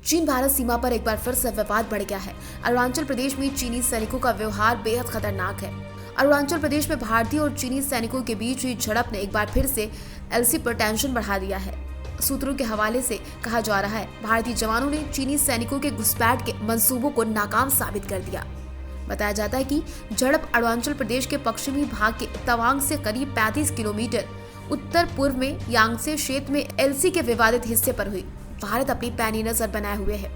चीन भारत सीमा पर एक बार फिर से विवाद बढ़ गया है। अरुणाचल प्रदेश में चीनी सैनिकों का व्यवहार बेहद खतरनाक है। अरुणाचल प्रदेश में भारतीय और चीनी सैनिकों के बीच हुई झड़प ने एक बार फिर से एलसी पर टेंशन बढ़ा दिया है। सूत्रों के हवाले से कहा जा रहा है, भारतीय जवानों ने चीनी सैनिकों के घुसपैठ के मंसूबों को नाकाम साबित कर दिया। बताया जाता है कि झड़प अरुणाचल प्रदेश के पश्चिमी भाग के तवांग से करीब 35 किलोमीटर उत्तर पूर्व में यांगसे क्षेत्र में एलसी के विवादित हिस्से पर हुई। भारत अपनी पैनी नजर बनाए हुए है।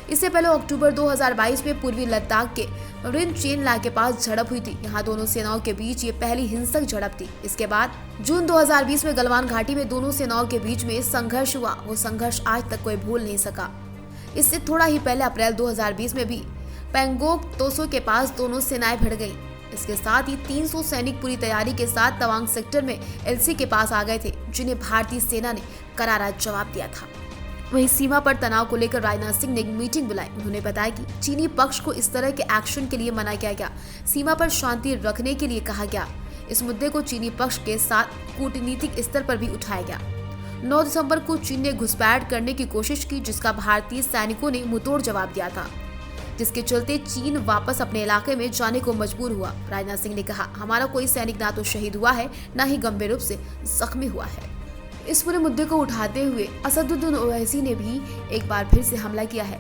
इससे पहले अक्टूबर 2022 में पूर्वी लद्दाख के रिन चेन ला के पास झड़प हुई थी। यहाँ दोनों सेनाओं के बीच ये पहली हिंसक झड़प थी। इसके बाद जून 2020 में गलवान घाटी में दोनों सेनाओं के बीच में संघर्ष हुआ। वो संघर्ष आज तक कोई भूल नहीं सका। इससे थोड़ा ही पहले अप्रैल 2020 में भी पेंगोंग तोसो के पास दोनों सेनाएं भिड़ गईं। इसके साथ ही 300 सैनिक पूरी तैयारी के साथ तवांग सेक्टर में एलसी के पास आ गए थे, जिन्हें भारतीय सेना ने करारा जवाब दिया था। वहीं सीमा पर तनाव को लेकर राजनाथ सिंह ने एक मीटिंग बुलाई। उन्होंने बताया कि चीनी पक्ष को इस तरह के एक्शन के लिए मना किया गया, सीमा पर शांति रखने के लिए कहा गया। इस मुद्दे को चीनी पक्ष के साथ कूटनीतिक स्तर पर भी उठाया गया। 9 दिसंबर को चीन ने घुसपैठ करने की कोशिश की, जिसका भारतीय सैनिकों ने मुंहतोड़ जवाब दिया था, जिसके चलते चीन वापस अपने इलाके में जाने को मजबूर हुआ। राजनाथ सिंह ने कहा, हमारा कोई सैनिक ना तो शहीद हुआ है, ना ही गंभीर रूप से जख्मी हुआ है। इस पूरे मुद्दे को उठाते हुए असदुद्दीन ओवैसी ने भी एक बार फिर से हमला किया है।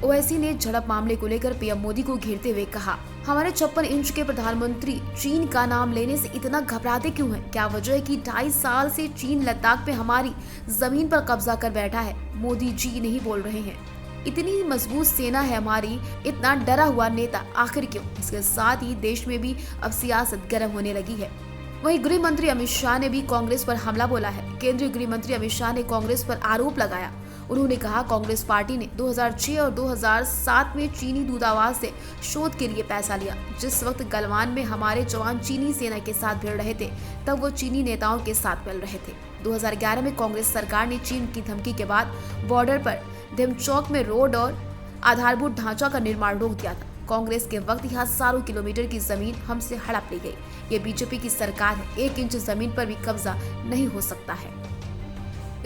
ओवैसी ने झड़प मामले को लेकर पीएम मोदी को घेरते हुए कहा, हमारे 56 इंच के प्रधानमंत्री चीन का नाम लेने से इतना घबराते क्यों हैं? क्या वजह है कि 2.5 साल से चीन लद्दाख पे हमारी जमीन पर कब्जा कर बैठा है? मोदी जी नहीं बोल रहे हैं। इतनी मजबूत सेना है हमारी, इतना डरा हुआ नेता आखिर क्यों? इसके साथ ही देश में भी अब सियासत गर्म होने लगी है। वहीं गृह मंत्री अमित शाह ने भी कांग्रेस पर हमला बोला है। केंद्रीय गृह मंत्री अमित शाह ने कांग्रेस पर आरोप लगाया। उन्होंने कहा, कांग्रेस पार्टी ने 2006 और 2007 में चीनी दूतावास से शोध के लिए पैसा लिया। जिस वक्त गलवान में हमारे जवान चीनी सेना के साथ भिड़ रहे थे, तब वो चीनी नेताओं के साथ मिल रहे थे। 2011 में कांग्रेस सरकार ने चीन की धमकी के बाद बॉर्डर पर धिमचौक में रोड और आधारभूत ढांचा का निर्माण रोक दिया था। कांग्रेस के वक्त यहाँ हजारों किलोमीटर की जमीन हमसे हड़प ली गई। ये बीजेपी की सरकार है, 1 इंच जमीन पर भी कब्जा नहीं हो सकता है।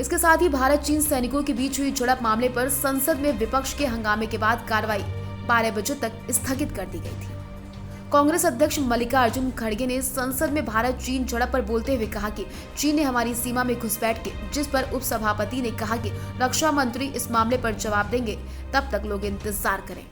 इसके साथ ही भारत चीन सैनिकों के बीच हुई झड़प मामले पर संसद में विपक्ष के हंगामे के बाद कार्रवाई 12 बजे तक स्थगित कर दी गई थी। कांग्रेस अध्यक्ष मल्लिकार्जुन खड़गे ने संसद में भारत चीन झड़प पर बोलते हुए कहा कि चीन ने हमारी सीमा में घुसपैठ की, जिस पर उपसभापति ने कहा कि रक्षा मंत्री इस मामले पर जवाब देंगे, तब तक लोग इंतजार करें।